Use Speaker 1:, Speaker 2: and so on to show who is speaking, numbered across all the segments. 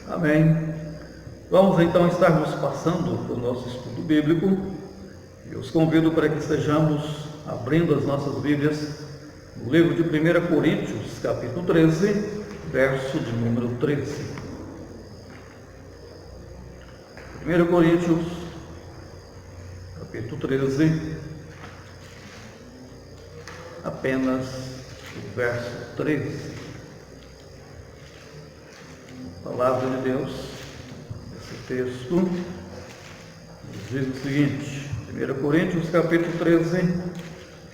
Speaker 1: Amém. Vamos então estarmos passando o nosso estudo bíblico. Eu os convido para que estejamos abrindo as nossas Bíblias no livro de 1 Coríntios, capítulo 13, verso de número 13. 1 Coríntios, capítulo 13, apenas o verso 13. Palavra de Deus, esse texto nos diz o seguinte: 1 Coríntios capítulo 13,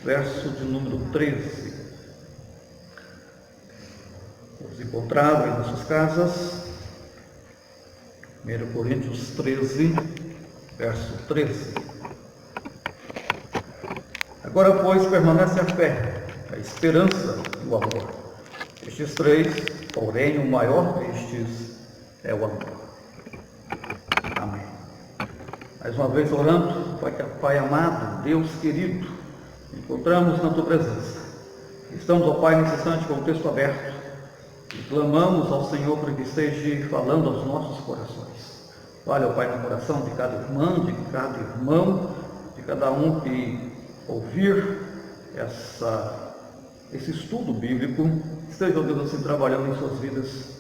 Speaker 1: verso de número 13. Vamos encontrar em nossas casas, 1 Coríntios 13, verso 13. Agora, pois, permanece a fé, a esperança e o amor. Estes três, porém, o maior destes é o amor. Amém. Mais uma vez orando, Pai amado, Deus querido, encontramos na Tua presença. Estamos, ó Pai, nesse instante com o texto aberto e clamamos ao Senhor para que esteja falando aos nossos corações. Olha, ó Pai, no coração de cada irmã, de cada irmão, de cada um que ouvir esse estudo bíblico, esteja, Deus, assim trabalhando em suas vidas,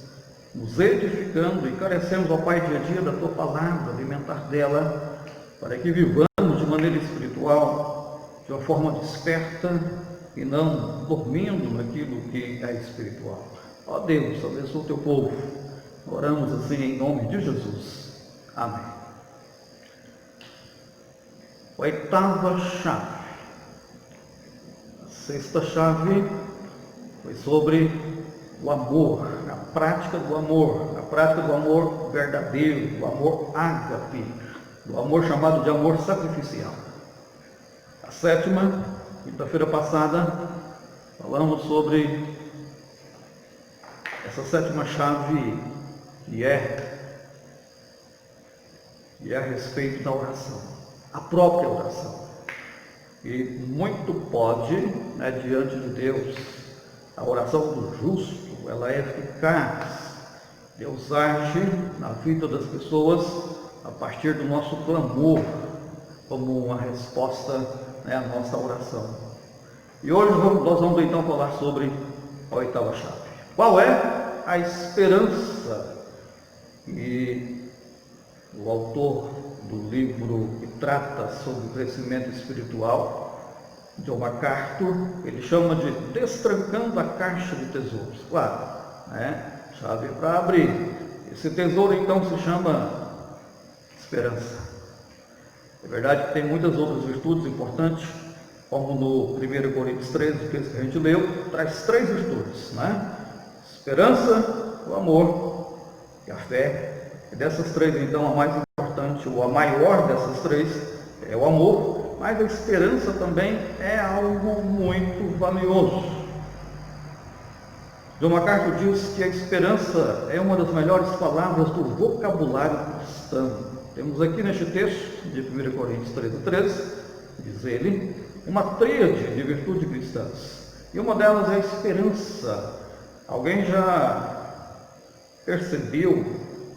Speaker 1: nos edificando e carecemos, ó Pai, dia a dia da Tua palavra, alimentar dela, para que vivamos de maneira espiritual, de uma forma desperta e não dormindo naquilo que é espiritual. Ó Deus, abençoa o Teu povo. Oramos assim em nome de Jesus. Amém. Oitava chave. A sexta chave foi sobre o amor, a prática do amor verdadeiro, do amor ágape, do amor chamado de amor sacrificial. A sétima, quinta-feira passada, falamos sobre essa sétima chave que é a respeito da oração, a própria oração. E muito pode, diante de Deus, a oração do justo, ela é eficaz. Deus age na vida das pessoas a partir do nosso clamor, como uma resposta à nossa oração. E hoje nós vamos então falar sobre a oitava chave. Qual é a esperança? E o autor do livro que trata sobre o crescimento espiritual, John MacArthur, ele chama de destrancando a caixa de tesouros. Claro, chave para abrir. Esse tesouro então se chama esperança. É verdade que tem muitas outras virtudes importantes, como no 1 Coríntios 13, que a gente leu, traz três virtudes, Esperança, o amor e a fé. E dessas três, então, a mais importante, ou a maior dessas três, é o amor, mas a esperança também é algo muito valioso. John MacArthur diz que a esperança é uma das melhores palavras do vocabulário cristão. Temos aqui neste texto, de 1 Coríntios 13, diz ele, uma tríade de virtudes cristãs. E uma delas é a esperança. Alguém já percebeu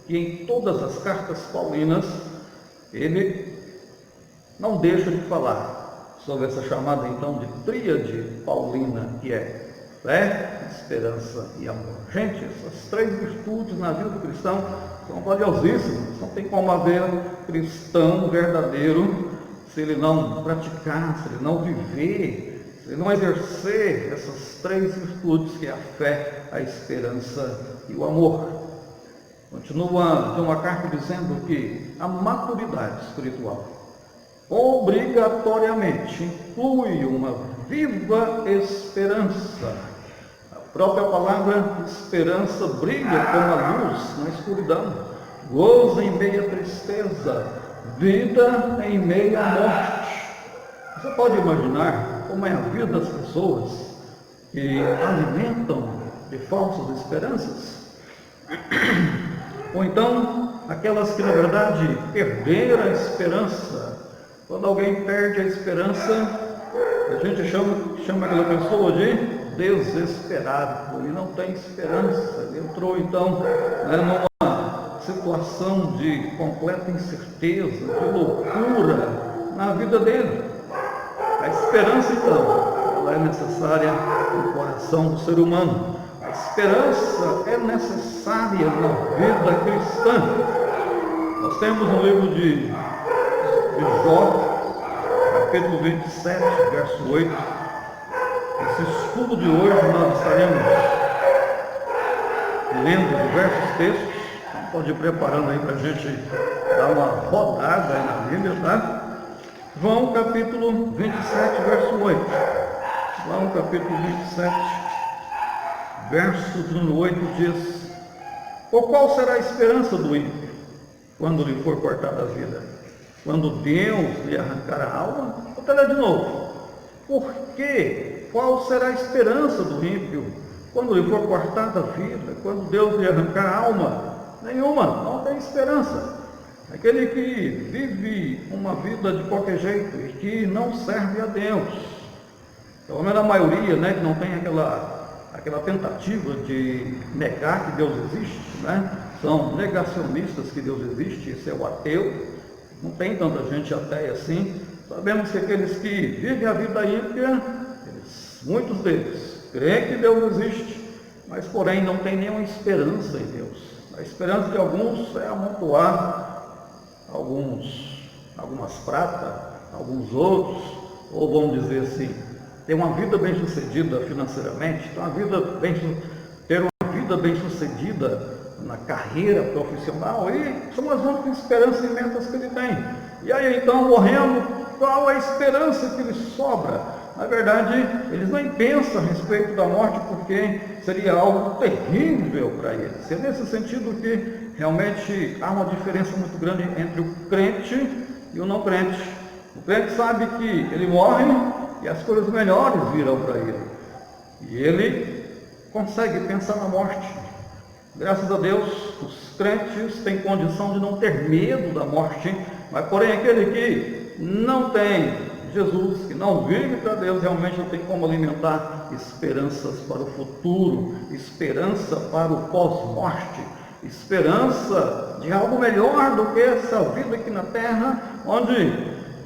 Speaker 1: que em todas as cartas paulinas, ele não deixa de falar sobre essa chamada então de tríade paulina, que é fé, esperança e amor. Gente, essas três virtudes na vida do cristão são valiosíssimas. Não tem como haver cristão verdadeiro se ele não praticar, se ele não viver, se ele não exercer essas três virtudes, que é a fé, a esperança e o amor. Continua John MacArthur dizendo que a maturidade espiritual obrigatoriamente inclui uma viva esperança. A própria palavra esperança brilha como a luz na escuridão, gozo em meio à tristeza, vida em meio à morte. Você pode imaginar como é a vida das pessoas que alimentam de falsas esperanças? Ou então, aquelas que na verdade perderam a esperança. Quando alguém perde a esperança, a gente chama aquela pessoa de desesperado. Ele não tem esperança. Ele entrou então numa situação de completa incerteza, de loucura na vida dele. A esperança, então, ela é necessária no coração do ser humano. A esperança é necessária na vida cristã. Nós temos no livro de Jó, capítulo 27, verso 8. Esse estudo de hoje nós estaremos lendo diversos textos. Então pode ir preparando aí para a gente dar uma rodada aí na Bíblia, tá? João capítulo 27, verso 8. João capítulo 27, verso número 8 diz: Por qual será a esperança do ímpio quando lhe for cortada a vida? Quando Deus lhe arrancar a alma? Vou até ler de novo. Por quê? Qual será a esperança do ímpio quando lhe for cortada a vida? Quando Deus lhe arrancar a alma? Nenhuma, não tem esperança. Aquele que vive uma vida de qualquer jeito e que não serve a Deus, pelo menos a maioria, né, que não tem aquela tentativa de negar que Deus existe, né, são negacionistas que Deus existe, esse é o ateu. Não tem tanta gente ateia assim. Sabemos que aqueles que vivem a vida ímpia, muitos deles creem que Deus existe, mas porém não tem nenhuma esperança em Deus. A esperança de alguns é amontoar algumas pratas, alguns ouros, ou vamos dizer assim, ter uma vida bem sucedida financeiramente, ter uma vida bem sucedida na carreira profissional, e são as únicas esperanças imensas que ele tem. E aí então, morrendo, qual a esperança que lhe sobra? Na verdade, eles nem pensam a respeito da morte, porque seria algo terrível para eles. É nesse sentido que realmente há uma diferença muito grande entre o crente e o não crente. O crente sabe que ele morre e as coisas melhores virão para ele. E ele consegue pensar na morte. Graças a Deus, os crentes têm condição de não ter medo da morte, mas porém aquele que não tem Jesus, que não vive para Deus, realmente não tem como alimentar esperanças para o futuro, esperança para o pós-morte, esperança de algo melhor do que essa vida aqui na terra, onde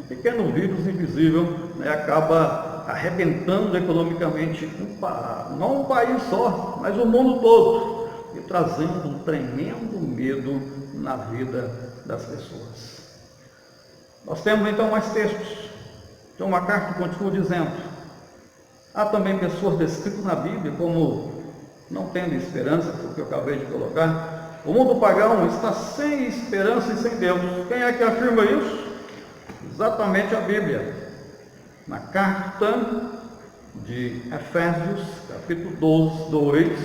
Speaker 1: um pequeno vírus invisível, né, acaba arrebentando economicamente não um país só, mas o mundo todo, e trazendo um tremendo medo na vida das pessoas. Nós temos então mais textos. John MacArthur continua dizendo: há também pessoas descritas na Bíblia como não tendo esperança, foi o que eu acabei de colocar. O mundo pagão está sem esperança e sem Deus. Quem é que afirma isso? Exatamente a Bíblia. Na carta de Efésios, capítulo 2,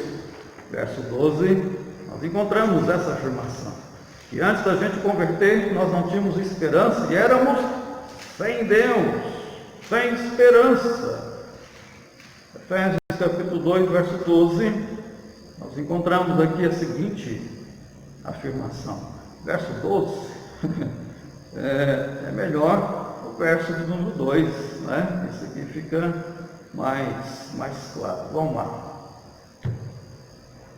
Speaker 1: verso 12, nós encontramos essa afirmação. Que antes da gente converter, nós não tínhamos esperança e éramos sem Deus, sem esperança. Efésios capítulo 2, verso 12, nós encontramos aqui a seguinte afirmação. Verso 12 é melhor o verso de número 2, né? Esse aqui fica mais claro. Vamos lá.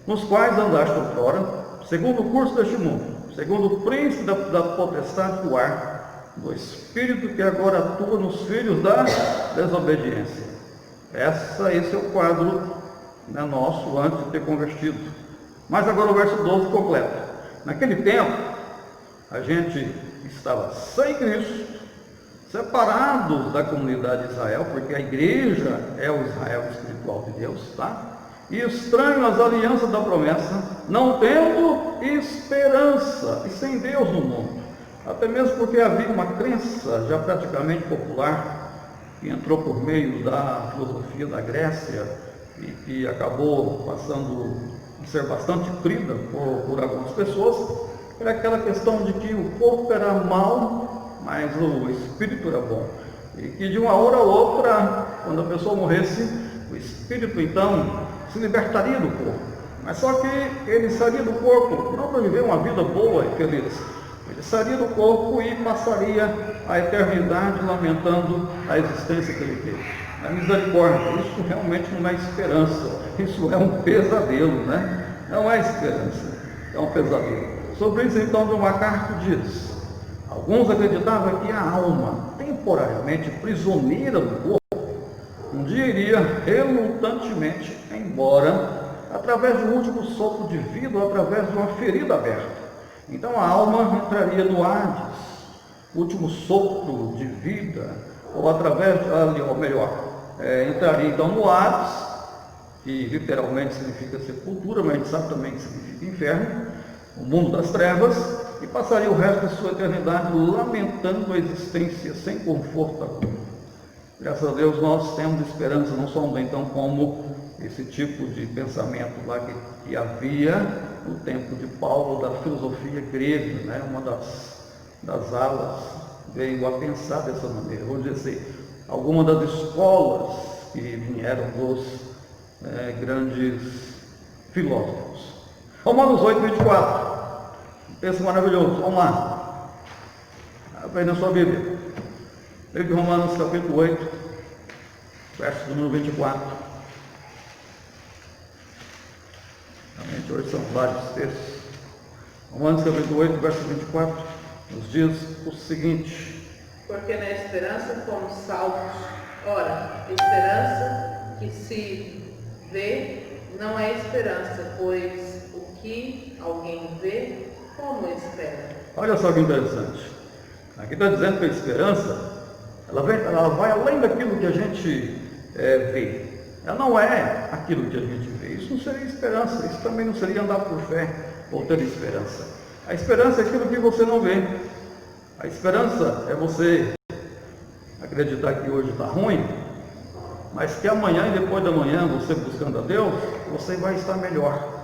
Speaker 1: Nos quais andaste outrora, segundo o curso deste mundo, segundo o príncipe da potestade do ar, do espírito que agora atua nos filhos da desobediência. Esse é o quadro, né, nosso antes de ter convertido. Mas agora o verso 12 completa. Naquele tempo, a gente estava sem Cristo, separados da comunidade de Israel, porque a igreja é o Israel espiritual de Deus, tá? E estranho às alianças da promessa, não tendo esperança e sem Deus no mundo. Até mesmo porque havia uma crença já praticamente popular, que entrou por meio da filosofia da Grécia e que acabou passando a ser bastante crida por algumas pessoas, era aquela questão de que o corpo era mau, mas o espírito era bom. E que de uma hora a outra, quando a pessoa morresse, o espírito então se libertaria do corpo. Mas só que ele sairia do corpo não para viver uma vida boa e feliz. Ele sairia do corpo e passaria a eternidade lamentando a existência que ele teve. A misericórdia, isso realmente não é esperança, isso é um pesadelo, né? Não é esperança, é um pesadelo. Sobre isso, então, John MacArthur diz: alguns acreditavam que a alma, temporariamente prisioneira do corpo, um dia iria relutantemente embora através de um último sopro de vida ou através de uma ferida aberta. Então a alma entraria no Hades, último sopro de vida, ou através, ou melhor, entraria então no Hades, que literalmente significa sepultura, mas a gente sabe também que significa inferno, o mundo das trevas, e passaria o resto da sua eternidade lamentando a existência sem conforto algum. Graças a Deus nós temos esperança, não somos então como esse tipo de pensamento lá que havia no tempo de Paulo da filosofia grega, né? Uma das alas veio a pensar dessa maneira. Vamos dizer assim, algumas das escolas que vieram dos grandes filósofos. Romanos 8, 24. Um texto maravilhoso. Vamos lá. Abre aí na sua Bíblia. Livro de Romanos, capítulo 8, verso número 24. Realmente hoje são vários textos. Romanos, capítulo 8, verso 24, nos diz o seguinte:
Speaker 2: porque na esperança fomos salvos. Ora, esperança que se vê não é esperança, pois o que alguém vê, como espera?
Speaker 1: Olha só que interessante. Aqui está dizendo que a esperança, ela vai além daquilo que a gente vê. Ela não é aquilo que a gente vê. Isso não seria esperança. Isso também não seria andar por fé ou ter esperança. A esperança é aquilo que você não vê. A esperança é você acreditar que hoje está ruim, mas que amanhã e depois da manhã, você buscando a Deus, você vai estar melhor.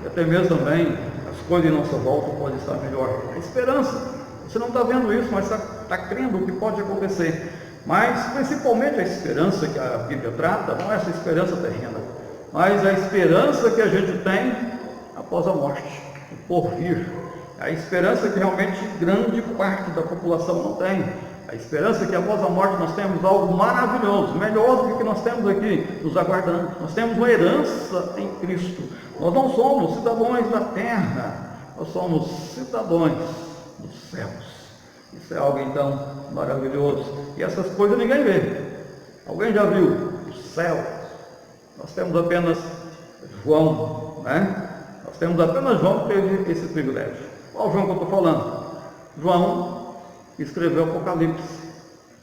Speaker 1: E até mesmo também as coisas em nossa volta podem estar melhor. A esperança, você não está vendo isso, mas está crendo o que pode acontecer. Mas principalmente a esperança que a Bíblia trata, não é essa esperança terrena, mas a esperança que a gente tem após a morte, o porvir. A esperança que realmente grande parte da população não tem. A esperança que após a morte nós temos algo maravilhoso, melhor do que o que nós temos aqui nos aguardando. Nós temos uma herança em Cristo. Nós não somos cidadãos da terra, nós somos cidadãos dos céus. Isso é algo então maravilhoso. E essas coisas ninguém vê. Alguém já viu o céu? Nós temos apenas João, né? Nós temos apenas João que teve esse privilégio. Qual João que eu estou falando? João que escreveu o Apocalipse.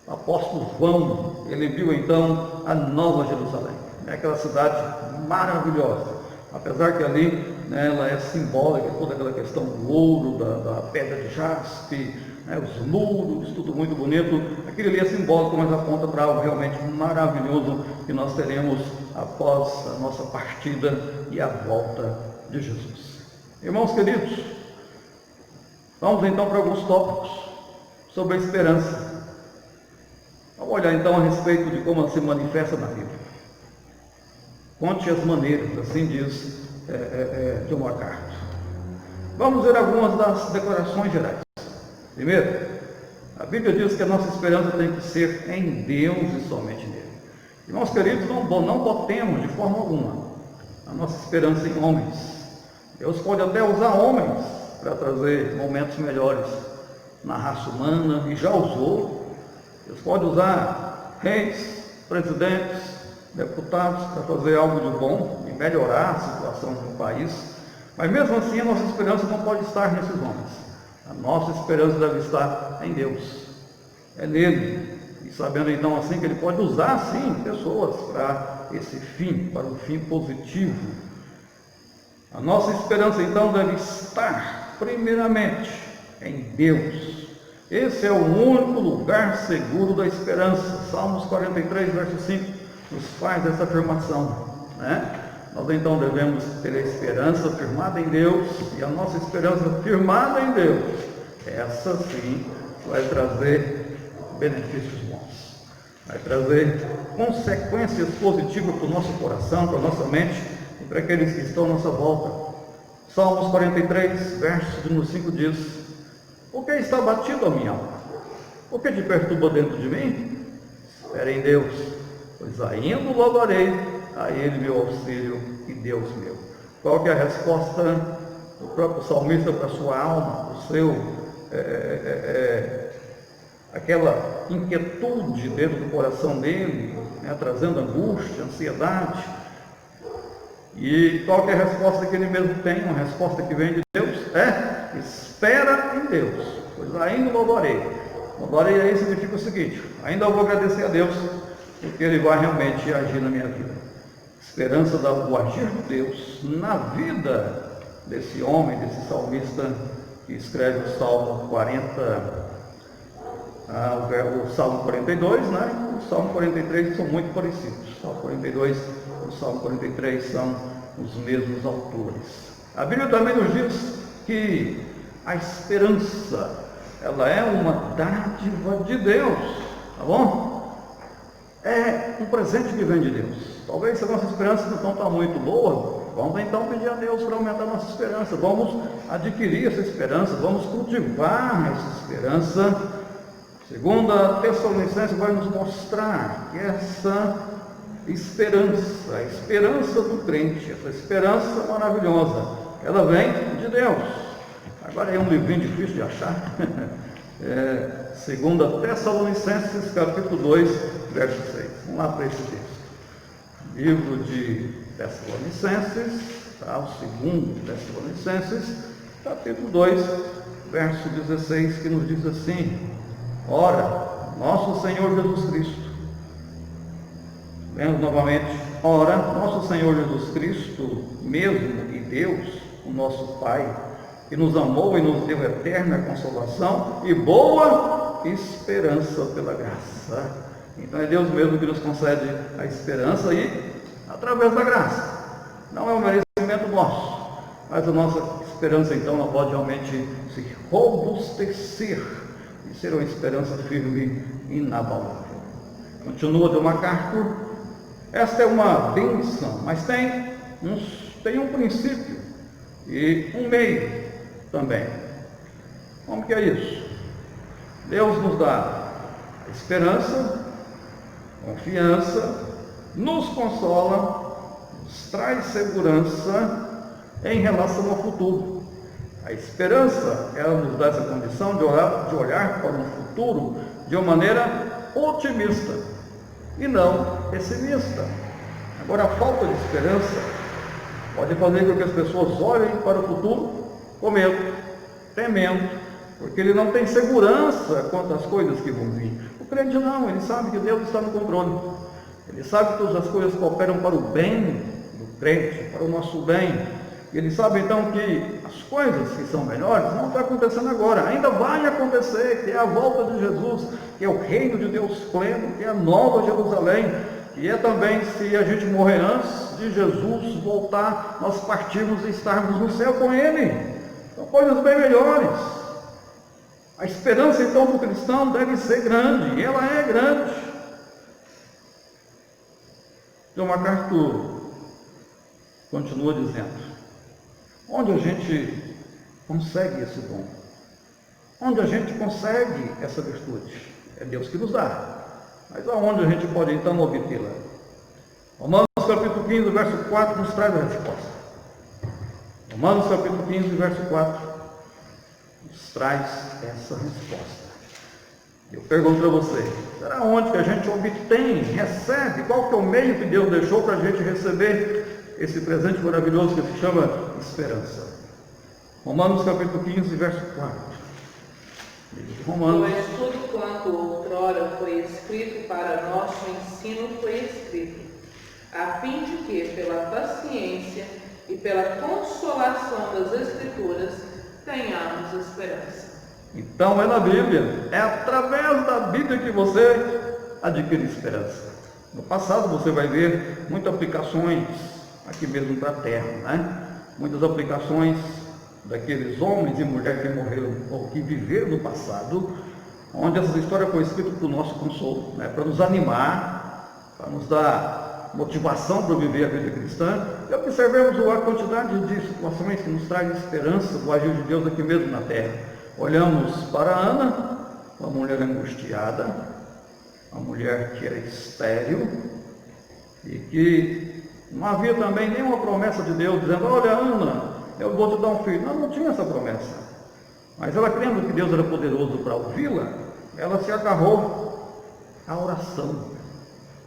Speaker 1: O apóstolo João, ele viu então a Nova Jerusalém, aquela cidade maravilhosa. Apesar que ali, né, ela é simbólica, toda aquela questão do ouro, da pedra de jaspe, né, os muros, tudo muito bonito. Aquilo ali é simbólico, mas aponta para algo realmente maravilhoso que nós teremos após a nossa partida e a volta de Jesus. Irmãos queridos, vamos então para alguns tópicos sobre a esperança. Vamos olhar então a respeito de como ela se manifesta na Bíblia. Conte as maneiras, assim diz John MacArthur. Vamos ver algumas das declarações gerais. Primeiro, a Bíblia diz que a nossa esperança tem que ser em Deus e somente nele. Irmãos queridos, não botemos de forma alguma a nossa esperança em homens. Deus pode até usar homens para trazer momentos melhores na raça humana, e já usou. Deus pode usar reis, presidentes, deputados para fazer algo de bom e melhorar a situação do país, mas mesmo assim a nossa esperança não pode estar nesses homens. A nossa esperança deve estar em Deus, é nele, e sabendo então assim que ele pode usar sim pessoas para esse fim, para um fim positivo. A nossa esperança então deve estar primeiramente em Deus. Esse é o único lugar seguro da esperança. Salmos 43, verso 5 nos faz essa afirmação, né? Nós então devemos ter a esperança firmada em Deus, e a nossa esperança firmada em Deus, essa sim vai trazer benefícios bons, vai trazer consequências positivas para o nosso coração, para a nossa mente e para aqueles que estão à nossa volta. Salmos 43, verso número 5 diz: por que está batido a minha alma? O que te perturba dentro de mim? Espera em Deus, pois ainda louvarei a Ele meu auxílio e Deus meu. Qual que é a resposta do próprio salmista para a sua alma, o seu, aquela inquietude dentro do coração dele, né, trazendo angústia, ansiedade. E qual que é a resposta que ele mesmo tem? Uma resposta que vem de Deus é: espera em Deus, pois ainda louvarei. Louvarei aí significa o seguinte: ainda vou agradecer a Deus, porque Ele vai realmente agir na minha vida. Esperança do agir de Deus na vida desse homem, desse salmista que escreve o Salmo 40, o Salmo 42, né? O Salmo 43 são muito parecidos. O Salmo 42 e o Salmo 43 são os mesmos autores. A Bíblia também nos diz que a esperança, ela é uma dádiva de Deus, tá bom? É um presente que vem de Deus. Talvez se a nossa esperança não está muito boa, vamos então pedir a Deus para aumentar a nossa esperança. Vamos adquirir essa esperança, vamos cultivar essa esperança. Segunda Tessalonicenses vai nos mostrar que essa esperança, a esperança do crente, essa esperança maravilhosa, ela vem de Deus. Agora é um livrinho difícil de achar. Segunda Tessalonicenses, capítulo 2, verso 6. Vamos lá para esse texto. Livro de Tessalonicenses, tá? O segundo Tessalonicenses, capítulo 2, verso 16, que nos diz assim: ora, nosso Senhor Jesus Cristo, vemos novamente, ora, nosso Senhor Jesus Cristo mesmo e Deus, o nosso Pai, que nos amou e nos deu eterna consolação e boa esperança pela graça. Então é Deus mesmo que nos concede a esperança e através da graça. Não é um merecimento nosso, mas a nossa esperança então ela pode realmente se robustecer e ser uma esperança firme e inabalável. Continua de MacArthur. Esta é uma bênção, mas tem um princípio e um meio também. Como que é isso? Deus nos dá a esperança, confiança, nos consola, nos traz segurança em relação ao futuro. A esperança, ela nos dá essa condição de olhar para um futuro de uma maneira otimista e não pessimista. Agora, a falta de esperança pode fazer com que as pessoas olhem para o futuro com medo, temendo, porque ele não tem segurança quanto às coisas que vão vir. O crente não, ele sabe que Deus está no controle. Ele sabe que todas as coisas cooperam para o bem do crente, para o nosso bem. Ele sabe então que as coisas que são melhores não estão acontecendo agora, ainda vai acontecer, que é a volta de Jesus, que é o reino de Deus pleno, que é a nova Jerusalém, e é também, se a gente morrer antes de Jesus voltar, nós partirmos e estarmos no céu com Ele. São coisas bem melhores. A esperança então do cristão deve ser grande, e ela é grande. John MacArthur continua dizendo: onde a gente consegue esse dom? Onde a gente consegue essa virtude? É Deus que nos dá. Mas aonde a gente pode então obtê-la? Romanos capítulo 15, verso 4 nos traz a resposta. Romanos capítulo 15, verso 4 nos traz essa resposta. Eu pergunto para você, será onde que a gente obtém, recebe? Qual que é o meio que Deus deixou para a gente receber esse presente maravilhoso que se chama esperança? Romanos capítulo 15, verso 4. Romanos.
Speaker 2: Pois tudo quanto outrora foi escrito para nosso ensino foi escrito, a fim de que, pela paciência e pela consolação das Escrituras, tenhamos esperança.
Speaker 1: Então é na Bíblia, é através da Bíblia que você adquire esperança. No passado você vai ver muitas aplicações aqui mesmo para a terra, né? Muitas aplicações daqueles homens e mulheres que morreram ou que viveram no passado, onde essa história foi escrita para o nosso consolo, né? Para nos animar, para nos dar motivação para viver a vida cristã. E observemos a quantidade de situações que nos traz esperança do agir de Deus aqui mesmo na terra. Olhamos para Ana, uma mulher angustiada, uma mulher que era estéril e que não havia também nenhuma promessa de Deus dizendo: olha, Ana, eu vou te dar um filho. Não tinha essa promessa. Mas ela, crendo que Deus era poderoso para ouvi-la, ela se agarrou à oração.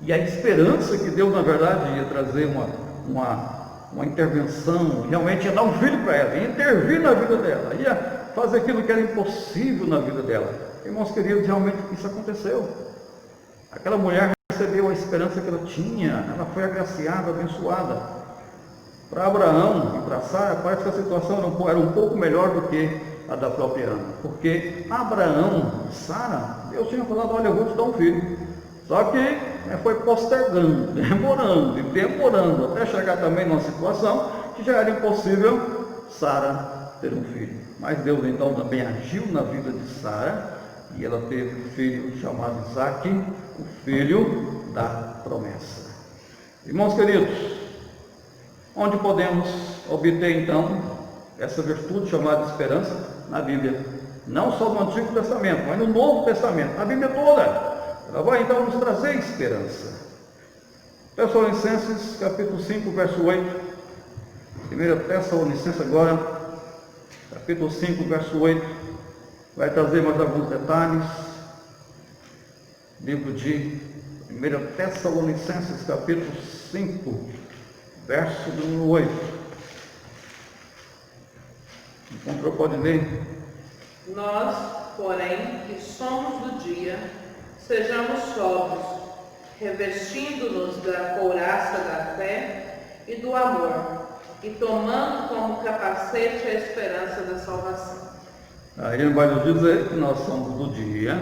Speaker 1: E a esperança que Deus, na verdade, ia trazer uma intervenção, realmente ia dar um filho para ela, ia intervir na vida dela, ia fazer aquilo que era impossível na vida dela. Irmãos queridos, realmente isso aconteceu. Aquela mulher recebeu a esperança que ela tinha, ela foi agraciada, abençoada. Para Abraão e para Sara, parece que a situação era um pouco melhor do que a da própria Ana, porque Abraão e Sara, Deus tinha falado, olha, eu vou te dar um filho. Só que foi postergando, demorando, até chegar também numa situação que já era impossível Sara ter um filho. Mas Deus então também agiu na vida de Sara, e ela teve um filho chamado Isaque, o filho da promessa. Irmãos queridos, onde podemos obter então essa virtude chamada esperança? Na Bíblia. Não só no Antigo Testamento, mas no Novo Testamento, a Bíblia toda. Ela vai então nos trazer esperança. Tessalonicenses capítulo 5, verso 8. 1 Tessalonicenses agora, capítulo 5, verso 8. Vai trazer mais alguns detalhes. Livro de 1 Tessalonicenses capítulo 5, verso número 8. Encontrou, pode ler.
Speaker 2: Nós, porém, que somos do dia, sejamos sóbrios, revestindo-nos da couraça da fé e do amor, e tomando como capacete a esperança da salvação.
Speaker 1: Aí ele vai nos dizer que nós somos do dia,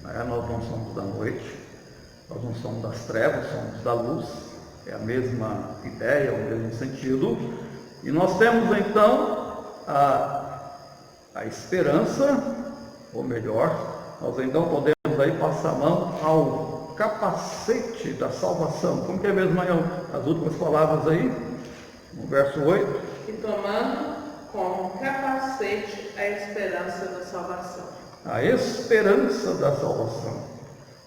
Speaker 1: nós não somos da noite, nós não somos das trevas, somos da luz, é a mesma ideia, o mesmo sentido, e nós temos então a esperança, ou melhor, nós então podemos aí passar a mão ao capacete da salvação. Como que é mesmo aí as últimas palavras aí? No verso 8.
Speaker 2: E tomando como capacete a esperança da salvação.
Speaker 1: A esperança da salvação.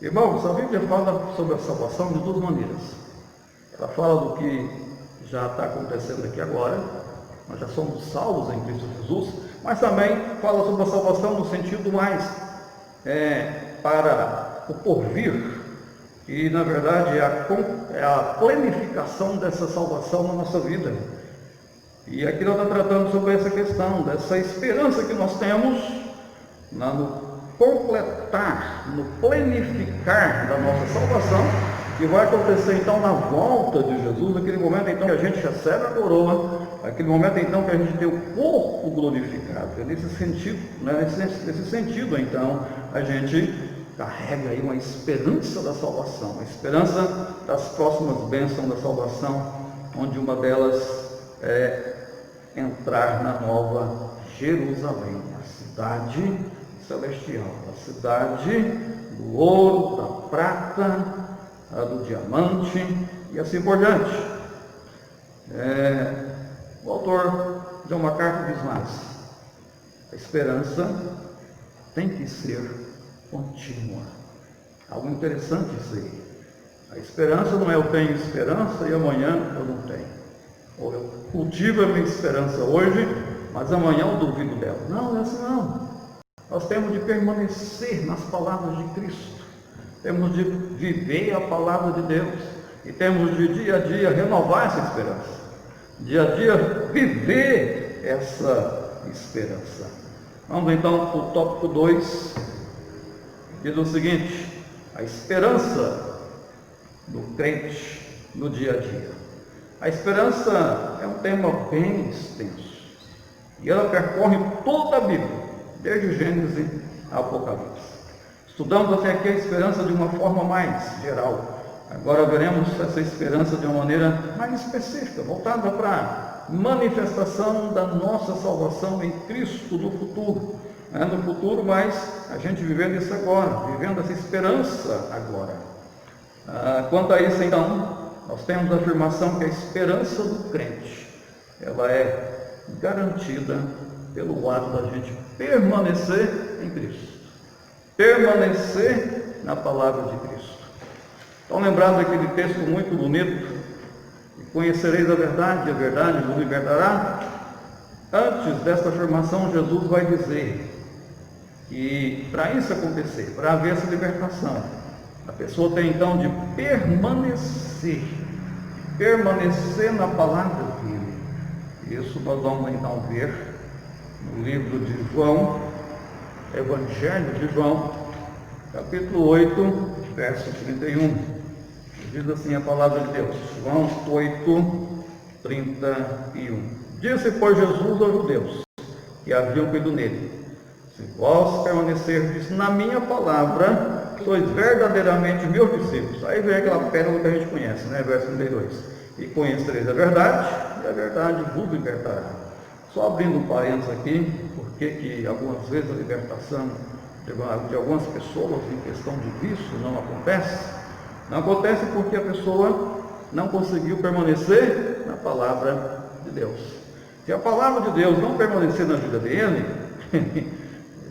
Speaker 1: Irmãos, a Bíblia fala sobre a salvação de duas maneiras. Ela fala do que já está acontecendo aqui agora, nós já somos salvos em Cristo Jesus, mas também fala sobre a salvação no sentido mais para o porvir, e na verdade é a planificação dessa salvação na nossa vida. E aqui nós estamos tratando sobre essa questão, dessa esperança que nós temos no completar, no planificar da nossa salvação, que vai acontecer então na volta de Jesus, naquele momento então que a gente recebe a coroa, aquele momento então que a gente tem o corpo glorificado. É nesse sentido, nesse sentido então, a gente carrega aí uma esperança da salvação, a esperança das próximas bênçãos da salvação, onde uma delas é entrar na nova Jerusalém, a cidade celestial, a cidade do ouro, da prata, do diamante e assim por diante. O autor John MacArthur diz mais: a esperança tem que ser contínua. Algo interessante isso aí. A esperança não é eu tenho esperança e amanhã eu não tenho. Ou eu cultivo a minha esperança hoje, mas amanhã eu duvido dela. Não, é assim não. Nós temos de permanecer nas palavras de Cristo. Temos de viver a palavra de Deus. E temos de dia a dia renovar essa esperança. Dia a dia viver essa esperança. Vamos então para o tópico 2. Diz o seguinte: a esperança do crente no dia a dia. A esperança é um tema bem extenso. E ela percorre toda a Bíblia, desde Gênesis a Apocalipse. Estudamos até aqui a esperança de uma forma mais geral. Agora veremos essa esperança de uma maneira mais específica, voltada para a manifestação da nossa salvação em Cristo no futuro. No futuro, mas a gente vivendo isso agora, vivendo essa esperança agora. Quanto a isso, então, nós temos a afirmação que a esperança do crente, ela é garantida pelo ato da gente permanecer em Cristo, permanecer na palavra de Cristo. Estão lembrados daquele texto muito bonito? E conhecereis a verdade vos libertará. Antes desta afirmação, Jesus vai dizer que para isso acontecer, para haver essa libertação, a pessoa tem então de permanecer na palavra dele. Isso nós vamos então ver no livro de João, Evangelho de João, capítulo 8, verso 31. Diz assim a palavra de Deus, João 8, 31. Disse, pois, Jesus aos judeus que haviam crido nele: se vós permanecerdes na minha palavra, sois verdadeiramente meus discípulos. Aí vem aquela pérola que a gente conhece, né? Verso 32. E conhecereis a verdade, e a verdade vos libertará. Só abrindo um parênteses aqui, porque que algumas vezes a libertação de algumas pessoas em questão de vício não acontece. Não acontece porque a pessoa não conseguiu permanecer na palavra de Deus. Se a palavra de Deus não permanecer na vida dele,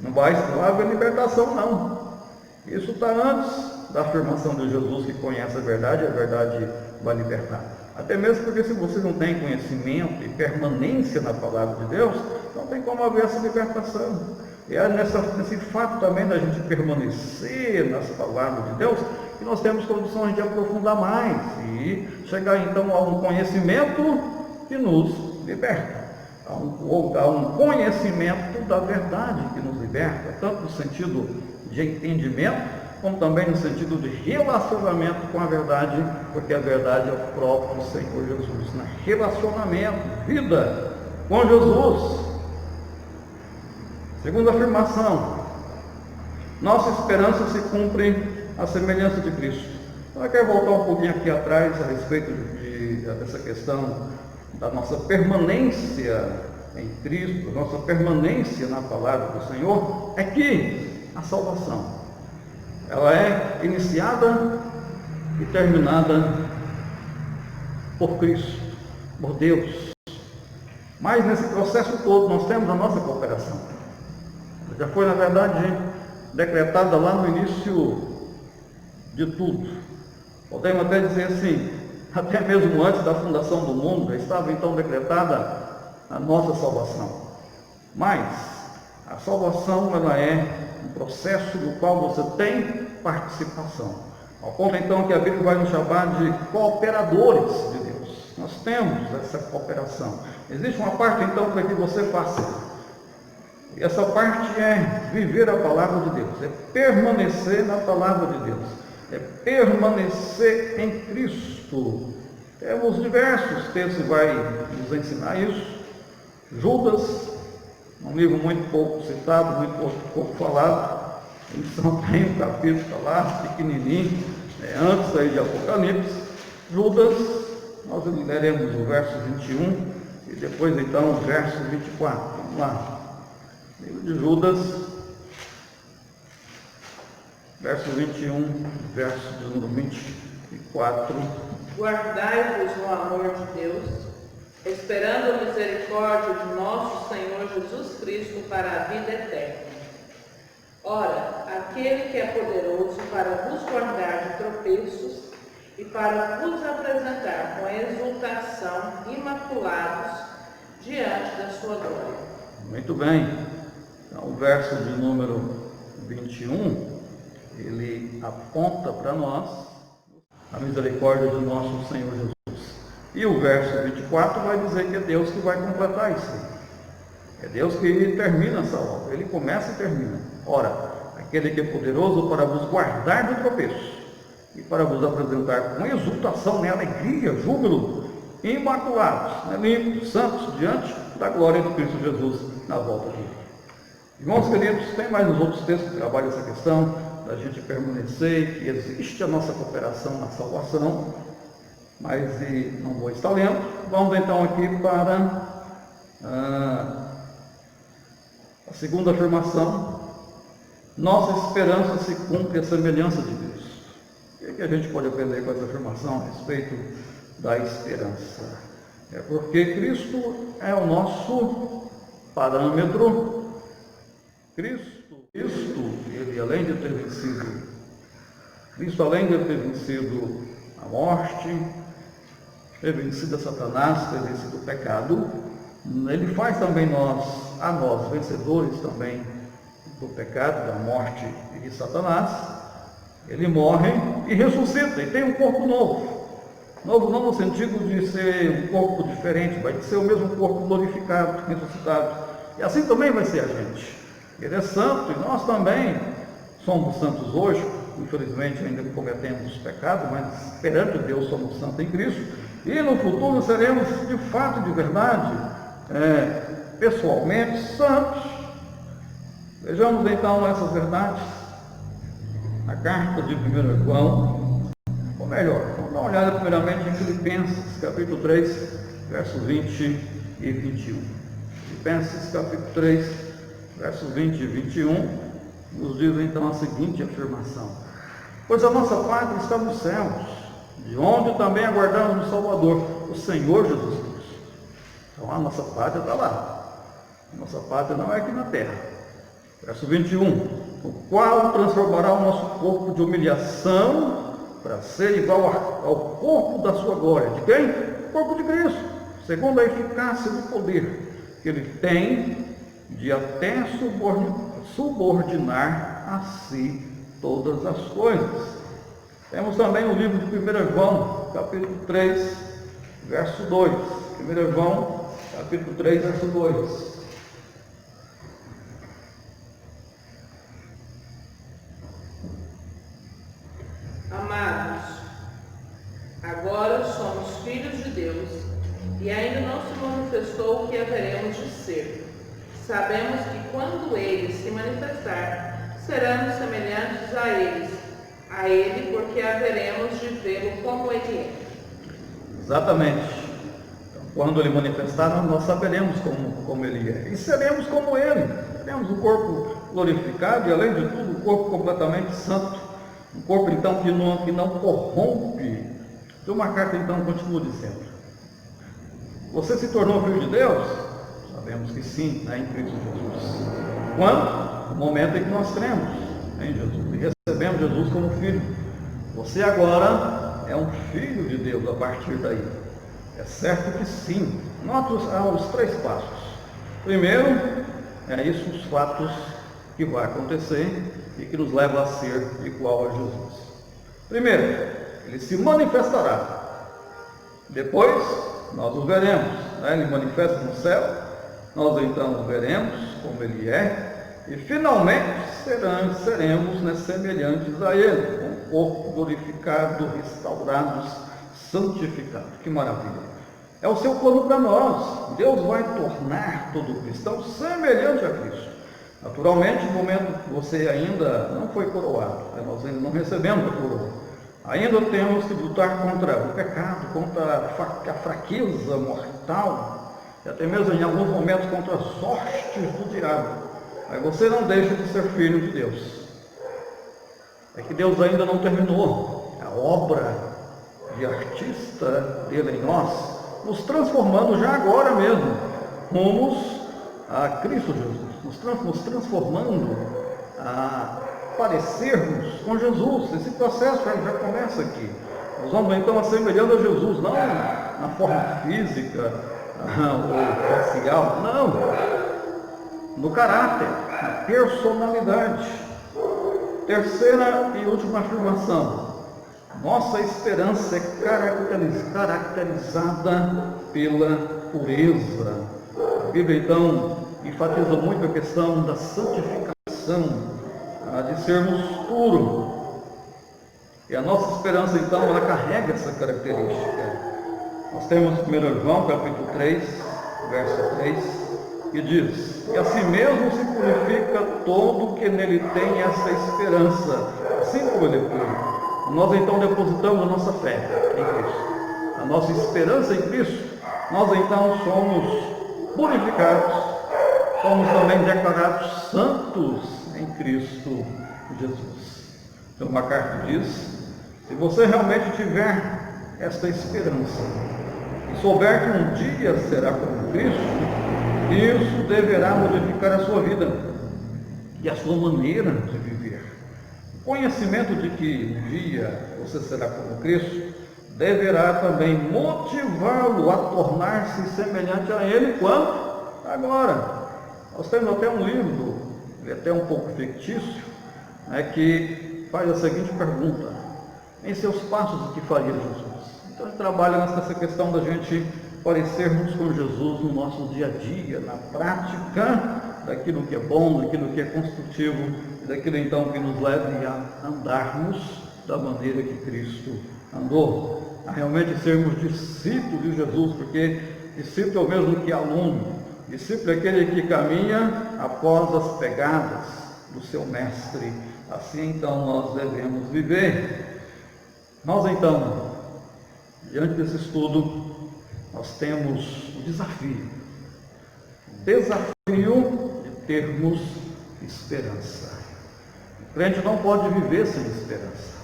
Speaker 1: não vai haver libertação, não. Isso está antes da afirmação de Jesus que conhece a verdade vai libertar. Até mesmo porque se você não tem conhecimento e permanência na palavra de Deus, não tem como haver essa libertação. E é nesse fato também da gente permanecer nas palavras de Deus que nós temos condições de aprofundar mais e chegar então a um conhecimento que nos liberta. A um conhecimento da verdade que nos liberta, tanto no sentido de entendimento, como também no sentido de relacionamento com a verdade, porque a verdade é o próprio Senhor Jesus. Relacionamento, vida com Jesus. Segunda afirmação, nossa esperança se cumpre à semelhança de Cristo. Então eu quero voltar um pouquinho aqui atrás a respeito dessa questão da nossa permanência em Cristo, nossa permanência na palavra do Senhor, é que a salvação, ela é iniciada e terminada por Cristo, por Deus. Mas nesse processo todo nós temos a nossa cooperação. Já foi, na verdade, decretada lá no início de tudo. Podemos até dizer assim, até mesmo antes da fundação do mundo, já estava então decretada a nossa salvação. Mas a salvação, ela é um processo do qual você tem participação. Ao ponto então que a Bíblia vai nos chamar de cooperadores de Deus. Nós temos essa cooperação. Existe uma parte então para que você faça. E essa parte é viver a palavra de Deus, é permanecer na palavra de Deus, é permanecer em Cristo. Temos diversos textos que vai nos ensinar isso. Judas, um livro muito pouco citado, muito pouco falado, só tem um capítulo lá, pequenininho, antes aí de Apocalipse. Judas, nós leremos o verso 21 e depois então o verso 24. Vamos lá. Livro de Judas, verso 21, verso de número 24.
Speaker 2: Guardai-vos no amor de Deus, esperando a misericórdia de nosso Senhor Jesus Cristo para a vida eterna. Ora, aquele que é poderoso para vos guardar de tropeços e para vos apresentar com exultação imaculados diante da sua glória.
Speaker 1: Muito bem. Então, o verso de número 21, ele aponta para nós a misericórdia do nosso Senhor Jesus. E o verso 24 vai dizer que é Deus que vai completar isso aí. É Deus que termina essa obra. Ele começa e termina. Ora, aquele que é poderoso para vos guardar do tropeço e para vos apresentar com exultação, alegria, júbilo, imaculados, limpos, santos, diante da glória de Cristo Jesus na volta dele. Irmãos queridos, tem mais uns outros textos que trabalham essa questão da gente permanecer, que existe a nossa cooperação na salvação, mas não vou estar lendo. Vamos então aqui para a segunda afirmação. Nossa esperança se cumpre à semelhança de Deus. O que a gente pode aprender com essa afirmação a respeito da esperança? É porque Cristo é o nosso parâmetro. Cristo, ele além de ter vencido, Cristo além de ter vencido a morte, ter vencido a Satanás, ter vencido o pecado, Ele faz também a nós vencedores também do pecado, da morte e de Satanás. Ele morre e ressuscita e tem um corpo novo. Novo não no sentido de ser um corpo diferente, vai ser o mesmo corpo glorificado, ressuscitado. E assim também vai ser a gente. Ele é santo e nós também somos santos hoje. Infelizmente ainda cometemos pecado, mas perante Deus somos santos em Cristo. E no futuro seremos de fato, de verdade, pessoalmente santos. Vejamos então essas verdades na carta de 1 João, ou melhor, vamos dar uma olhada primeiramente em Filipenses, capítulo 3, versos 20 e 21. Filipenses, capítulo 3, versos 20 e 21, nos diz então a seguinte afirmação: pois a nossa pátria está nos céus, de onde também aguardamos o Salvador, o Senhor Jesus Cristo. Então a nossa pátria está lá. A nossa pátria não é aqui na terra. Verso 21, o qual transformará o nosso corpo de humilhação para ser igual ao corpo da sua glória. De quem? O corpo de Cristo, segundo a eficácia do poder que ele tem de até subordinar a si todas as coisas. Temos também o livro de 1 João, capítulo 3, verso 2. 1 João, capítulo 3, verso 2.
Speaker 2: Amados, agora somos filhos de Deus e ainda não se manifestou o que haveremos de ser. Sabemos que quando Ele se manifestar, seremos semelhantes a Ele, porque haveremos de vê-lo como Ele é.
Speaker 1: Exatamente. Então, quando Ele manifestar, nós saberemos como Ele é. E seremos como Ele. Teremos um corpo glorificado e, além de tudo, um corpo completamente santo. Um corpo, então, que não corrompe. Então, uma carta, então, continua dizendo: você se tornou filho de Deus? Sabemos que sim, em Cristo Jesus. Quando? No momento em que nós cremos em Jesus e recebemos Jesus como filho. Você agora é um filho de Deus a partir daí. É certo que sim. Note os 3 passos. Primeiro, isso os fatos que vai acontecer e que nos leva a ser igual a Jesus. Primeiro, ele se manifestará. Depois, nós o veremos. Ele manifesta no céu, nós então o veremos como ele é. E finalmente seremos semelhantes a ele, com o corpo glorificado, restaurados, santificados. Que maravilha! É o seu plano para nós. Deus vai tornar todo cristão semelhante a Cristo. Naturalmente, no momento que você ainda não foi coroado, nós ainda não recebemos a coroa, ainda temos que lutar contra o pecado, contra a fraqueza mortal, e até mesmo em alguns momentos contra as sortes do diabo. Mas você não deixa de ser filho de Deus. É que Deus ainda não terminou a obra de artista dele em nós, nos transformando já agora mesmo, rumos a Cristo Jesus, nos transformando a parecermos com Jesus. Esse processo já começa aqui. Nós vamos então assemelhando a Jesus, não na forma física ou racial, não. No caráter, na personalidade. Terceira e última afirmação: nossa esperança é caracterizada pela pureza. A Bíblia então enfatiza muito a questão da santificação, de sermos puros. E a nossa esperança então, ela carrega essa característica. Nós temos 1 João capítulo 3, verso 3, que diz: e assim mesmo se purifica todo que nele tem essa esperança, assim como ele é puro. Nós então depositamos a nossa fé em Cristo, a nossa esperança em Cristo. Nós então somos purificados, somos também declarados santos em Cristo Jesus. Então uma carta diz: se você realmente tiver esta esperança e souber que um dia será como Cristo, isso deverá modificar a sua vida e a sua maneira de viver. O conhecimento de que um dia você será como Cristo deverá também motivá-lo a tornar-se semelhante a Ele. Quando? agora. Nós temos até um livro, ele é até um pouco fictício, né, que faz a seguinte pergunta: em seus passos, o que faria Jesus? Então ele trabalha nessa questão da gente parecermos com Jesus no nosso dia a dia, na prática daquilo que é bom, daquilo que é construtivo, daquilo então que nos leve a andarmos da maneira que Cristo andou, a realmente sermos discípulos de Jesus, porque discípulo é o mesmo que aluno. Discípulo é aquele que caminha após as pegadas do seu mestre. Assim então nós devemos viver. Nós então, diante desse estudo, nós temos o desafio de termos esperança. O crente não pode viver sem esperança.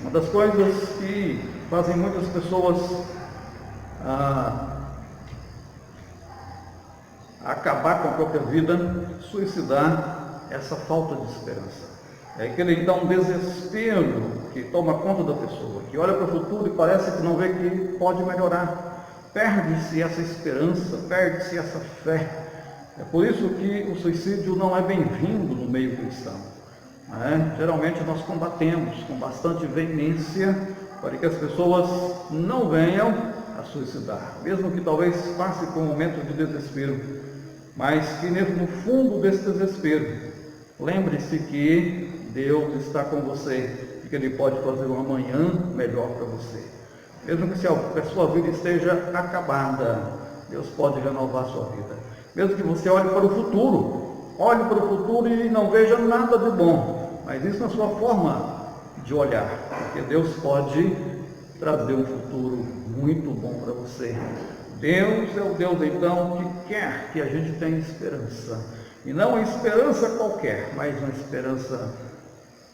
Speaker 1: Uma das coisas que fazem muitas pessoas acabar com a própria vida, suicidar, essa falta de esperança. É aquele então desespero que toma conta da pessoa, que olha para o futuro e parece que não vê que pode melhorar. Perde-se essa esperança, perde-se essa fé. É por isso que o suicídio não é bem-vindo no meio cristão. Geralmente nós combatemos com bastante veemência para que as pessoas não venham a suicidar, mesmo que talvez passe por um momento de desespero, mas que no fundo desse desespero, lembre-se que Deus está com você e que Ele pode fazer um amanhã melhor para você. Mesmo que a sua vida esteja acabada, Deus pode renovar a sua vida. Mesmo que você olhe para o futuro e não veja nada de bom, mas isso na sua forma de olhar, porque Deus pode trazer um futuro muito bom para você. Deus é o Deus então que quer que a gente tenha esperança, e não uma esperança qualquer, mas uma esperança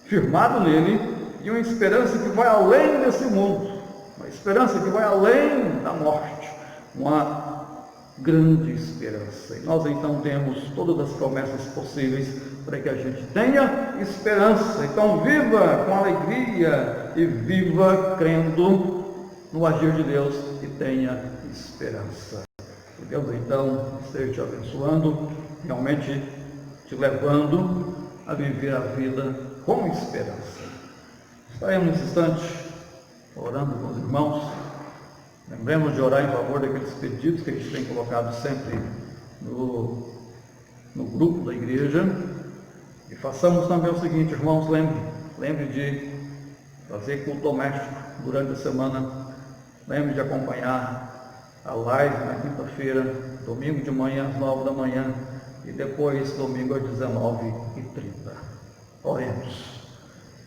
Speaker 1: firmada nele, e uma esperança que vai além desse mundo, uma esperança que vai além da morte, uma grande esperança. E nós então temos todas as promessas possíveis para que a gente tenha esperança. Então viva com alegria e viva crendo no agir de Deus e tenha esperança. Que Deus então esteja te abençoando, realmente te levando a viver a vida com esperança. Estaremos nesse instante orando com os irmãos. Lembremos de orar em favor daqueles pedidos que a gente tem colocado sempre no grupo da igreja. E façamos também o seguinte, irmãos, lembre de fazer culto doméstico durante a semana. Lembre de acompanhar a live na quinta-feira, domingo de manhã às 9 da manhã e depois domingo às 19h30. Oremos.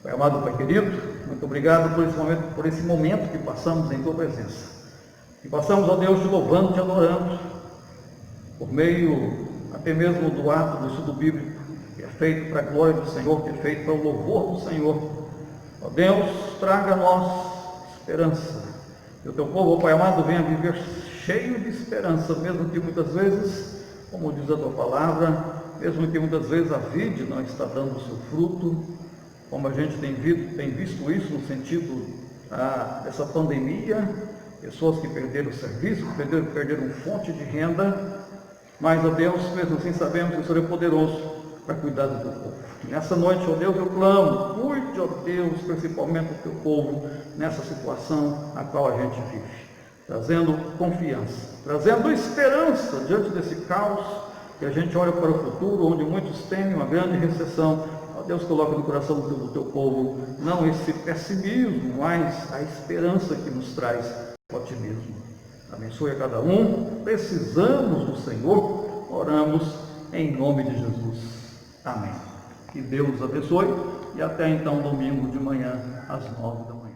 Speaker 1: Pai amado, Pai querido, muito obrigado por esse momento que passamos em Tua presença. E passamos, ó Deus, te louvando, te adorando, por meio até mesmo do ato do estudo bíblico, que é feito para a glória do Senhor, que é feito para o louvor do Senhor. Ó Deus, traga a nós esperança. Que o Teu povo, ó Pai amado, venha viver cheio de esperança, mesmo que muitas vezes, como diz a Tua palavra, mesmo que muitas vezes a vide não está dando o seu fruto, como a gente tem visto isso no sentido dessa pandemia, pessoas que perderam o serviço, que perderam fonte de renda, mas, ó Deus, mesmo assim sabemos que o Senhor é poderoso para cuidar do Teu povo. E nessa noite, ó Deus, eu clamo, cuide, ó Deus, principalmente do Teu povo, nessa situação na qual a gente vive, trazendo confiança, trazendo esperança diante desse caos, que a gente olha para o futuro, onde muitos temem uma grande recessão. Ó Deus, coloca no coração do Teu povo, não esse pessimismo, mas a esperança que nos traz o otimismo. Abençoe a cada um, precisamos do Senhor, oramos em nome de Jesus. Amém. Que Deus abençoe e até então domingo de manhã às 9 da manhã.